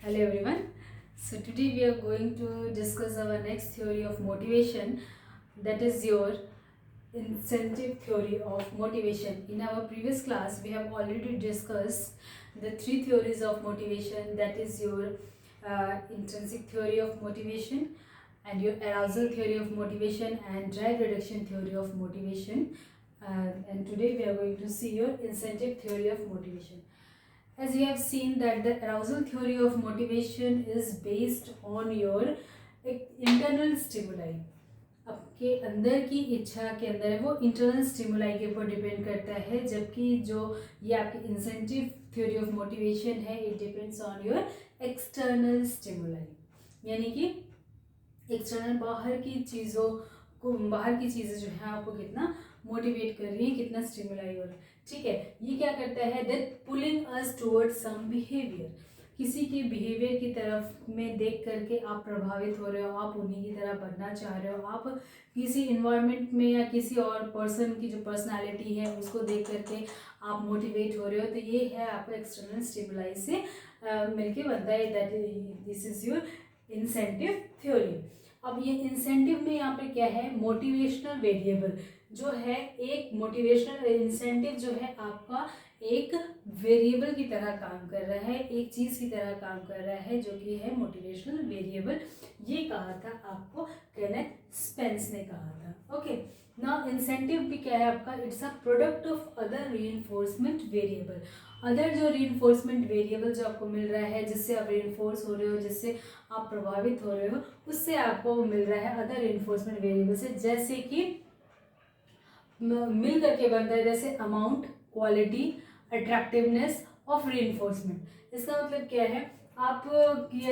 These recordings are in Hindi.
Hello everyone. So today we are going to discuss our next theory of motivation, that is your incentive theory of motivation. In our previous class we have already discussed the three theories of motivation, that is your intrinsic theory of motivation and your arousal theory of motivation and drive reduction theory of motivation. And today we are going to see your incentive theory of motivation. As you have seen that the arousal theory of motivation is based on your internal stimuli. आपके अंदर की इच्छा के अंदर है वो इंटरनल स्टिमुलाई के ऊपर डिपेंड करता है, जबकि जो ये आपकी इंसेंटिव थ्योरी ऑफ मोटिवेशन है it depends on your external stimuli, यानी कि एक्सटर्नल बाहर की चीज़ें जो है आपको कितना मोटिवेट कर रही है, कितना स्टिमुलाई हो रहा है। ठीक है, ये क्या करता है that pulling us towards some behaviour, किसी के बिहेवियर की तरफ में देख करके आप प्रभावित हो रहे हो, आप उन्हीं की तरह बनना चाह रहे हो, आप किसी इन्वायरमेंट में या किसी और पर्सन की जो पर्सनालिटी है उसको देख करके आप मोटिवेट हो रहे हो, तो ये है आपका एक्सटर्नल स्टिमुलाई से मिलके बनता है, that this is your incentive theory. अब ये इंसेंटिव में यहाँ पे क्या है, मोटिवेशनल वेरिएबल जो है, एक मोटिवेशनल इंसेंटिव जो है आपका एक वेरिएबल की तरह काम कर रहा है, एक चीज़ की तरह काम कर रहा है जो कि है मोटिवेशनल वेरिएबल। ये कहा था आपको केनेथ स्पेंस ने कहा था। ओके, नाउ इंसेंटिव भी क्या है आपका, it's a product of other reinforcement variable. Other जो रीइंफोर्समेंट वेरिएबल जो आपको मिल रहा है, जिससे आप रीइंफोर्स हो रहे हो, जिससे आप प्रभावित हो रहे हो, उससे आपको मिल रहा है अदर रीइंफोर्समेंट वेरिएबल से, जैसे कि मिल करके बनता है, जैसे amount, quality, attractiveness of reinforcement. इसका मतलब क्या है, आपके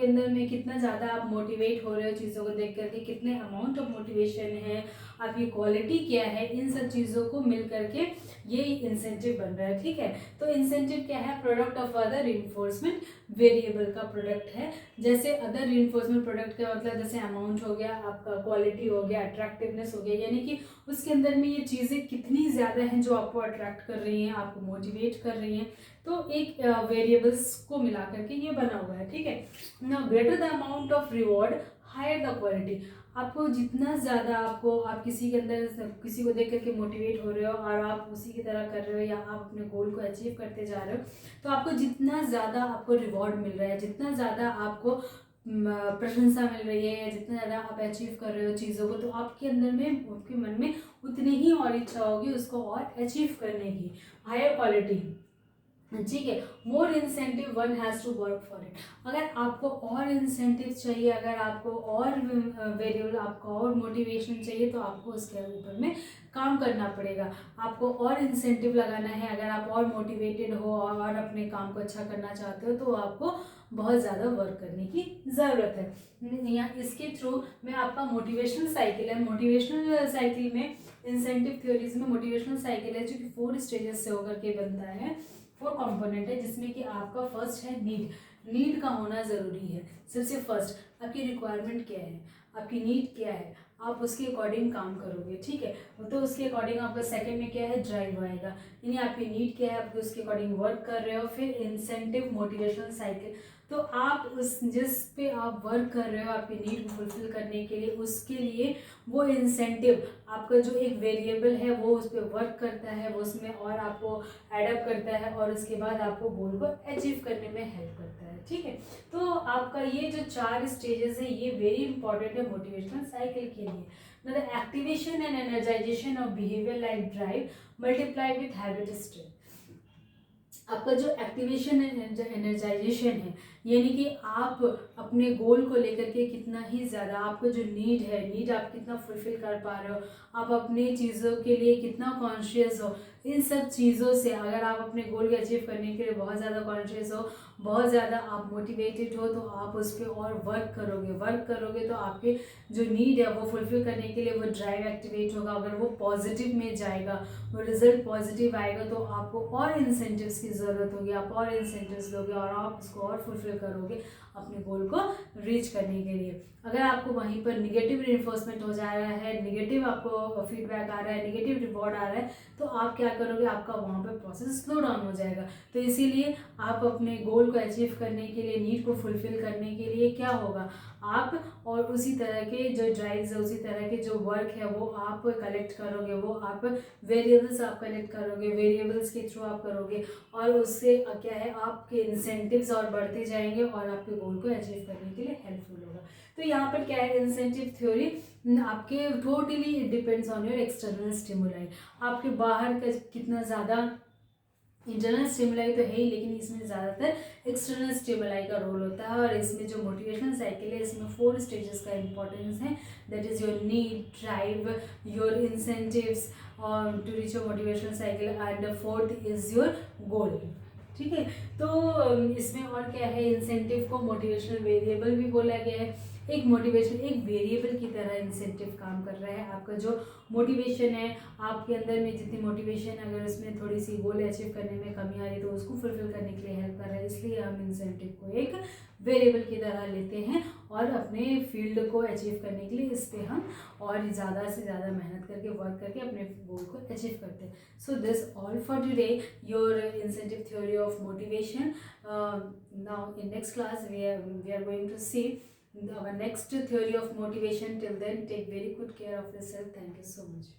अंदर में कितना ज़्यादा आप मोटिवेट हो रहे हो चीज़ों को देख करके, कितने अमाउंट ऑफ मोटिवेशन है, आपकी क्वालिटी क्या है, इन सब चीज़ों को मिल करके ये इंसेंटिव बन रहा है। ठीक है, तो इंसेंटिव क्या है, product of other reinforcement variable का प्रोडक्ट है। जैसे अदर रीइंफोर्समेंट प्रोडक्ट का मतलब जैसे अमाउंट हो गया, आपका क्वालिटी हो गया, अट्रैक्टिवनेस हो गया, यानी कि उसके अंदर में ये चीज़ें कितनी ज़्यादा हैं जो आपको अट्रैक्ट कर रही हैं, आपको मोटिवेट कर रही हैं, तो एक वेरिएबल्स को मिला करके ये बना हुआ है। ठीक है, now greater the amount of reward higher the quality. आपको जितना ज़्यादा आप किसी के अंदर किसी को देख करके मोटिवेट हो रहे हो और आप उसी की तरह कर रहे हो या आप अपने गोल को अचीव करते जा रहे हो, तो आपको जितना ज़्यादा आपको रिवॉर्ड मिल रहा है, जितना ज़्यादा आपको प्रशंसा मिल रही है, या जितना ज़्यादा आप अचीव कर रहे हो चीज़ों को, तो आपके अंदर में, आपके मन में उतनी ही और इच्छा होगी उसको और अचीव करने की, हायर क्वालिटी। ठीक है, more incentive one has to work for it. अगर आपको और इंसेंटिव चाहिए, अगर आपको और वेरिएबल, आपको और मोटिवेशन चाहिए, तो आपको उसके ऊपर में काम करना पड़ेगा, आपको और इंसेंटिव लगाना है। अगर आप और मोटिवेटेड हो और अपने काम को अच्छा करना चाहते हो, तो आपको बहुत ज़्यादा वर्क करने की ज़रूरत है। यहाँ इसके थ्रू में आपका मोटिवेशनल साइकिल है, मोटिवेशनल साइकिल में इंसेंटिव थ्योरीज में मोटिवेशनल साइकिल है जो कि 4 स्टेजेस से होकर के बनता है, 4 कंपोनेंट है, जिसमें कि आपका फर्स्ट है नीड का होना ज़रूरी है। सबसे फर्स्ट आपकी रिक्वायरमेंट क्या है, आपकी नीड क्या है, आप उसके अकॉर्डिंग काम करोगे। ठीक है, तो उसके अकॉर्डिंग आपका सेकंड में क्या है, ड्राइव आएगा, यानी आपकी नीड क्या है, आप उसके अकॉर्डिंग वर्क कर रहे हो। फिर इंसेंटिव मोटिवेशनल साइकिल, तो आप उस जिस पे आप वर्क कर रहे हो आपकी नीड को फुलफिल करने के लिए, उसके लिए वो इंसेंटिव आपका जो एक वेरिएबल है वो उस पर वर्क करता है, वो उसमें और आपको एडअप करता है और उसके बाद आपको गोल को अचीव करने में हेल्प करता है। ठीक है, तो आपका ये जो 4 स्टेजेस है ये वेरी इंपॉर्टेंट है मोटिवेशनल साइकिल के लिए। मतलब activation and energization of behaviour like drive multiply with habit strength. आपका जो एक्टिवेशन एंड एनर्जाइजेशन है, यानी कि आप अपने गोल को लेकर के कितना ही ज़्यादा, आपको जो नीड आप कितना फुलफिल कर पा रहे हो, आप अपनी चीज़ों के लिए कितना कॉन्शियस हो, इन सब चीज़ों से अगर आप अपने गोल को अचीव करने के लिए बहुत ज़्यादा कॉन्शियस हो, बहुत ज़्यादा आप मोटिवेटेड हो, तो आप उस पर और वर्क करोगे तो आपके जो नीड है वो फुलफिल करने के लिए वो ड्राइव एक्टिवेट होगा। अगर वो पॉजिटिव में जाएगा, वो रिजल्ट पॉजिटिव आएगा, तो आपको और इंसेंटिव्स की ज़रूरत होगी, आप और इंसेंटिव्स दोगे और आप उसको और फुलफिल करोगे अपने गोल को रीच करने के लिए। अगर आपको वहीं पर निगेटिव रिइंफोर्समेंट हो जा रहा है, निगेटिव आपको फीडबैक आ रहा है, निगेटिव रिवॉर्ड आ रहा है, तो आप क्या करोगे, आपका वहाँ पे प्रोसेस स्लो डाउन हो जाएगा। तो इसीलिए आप अपने गोल को अचीव करने के लिए, नीड को फुलफिल करने के लिए क्या होगा, आप और उसी तरह के जो ड्राइव्स है, उसी तरह के जो वर्क है वो आप कलेक्ट करोगे, वो आप वेरिएबल्स आप कलेक्ट करोगे, वेरिएबल्स के थ्रू आप करोगे, और उससे क्या है, आपके इंसेंटिव्स और बढ़ते जाएंगे और आपके गोल को अचीव करने के लिए हेल्पफुल होगा। तो यहाँ पर क्या है, इंसेंटिव थ्योरी आपके totally it depends on your external stimuli. आपके बाहर का कितना ज़्यादा, इंटरनल स्टिमुलाई तो है ही, लेकिन इसमें ज़्यादातर एक्सटर्नल स्टिमुलाई का रोल होता है। और इसमें जो मोटिवेशनल साइकिल है, इसमें 4 स्टेजेस का इंपॉर्टेंस है, that is your need, drive, your incentives और to reach your motivational cycle, and 4th is your goal. ठीक है, तो इसमें और क्या है, इंसेंटिव को मोटिवेशनल वेरिएबल भी बोला गया है। एक मोटिवेशन एक वेरिएबल की तरह इंसेंटिव काम कर रहा है। आपका जो मोटिवेशन है, आपके अंदर में जितनी मोटिवेशन, अगर उसमें थोड़ी सी गोल अचीव करने में कमी आ रही है तो उसको फुलफिल करने के लिए हेल्प कर रहा है। इसलिए हम इंसेंटिव को एक वेरिएबल की तरह लेते हैं और अपने फील्ड को अचीव करने के लिए इस पर हम और ज़्यादा से ज़्यादा मेहनत करके, वर्क करके अपने गोल को अचीव करते हैं। So this all for today, your incentive theory of motivation. Now in next class we are going to see our next theory of motivation. Till then, take very good care of yourself. Thank you so much.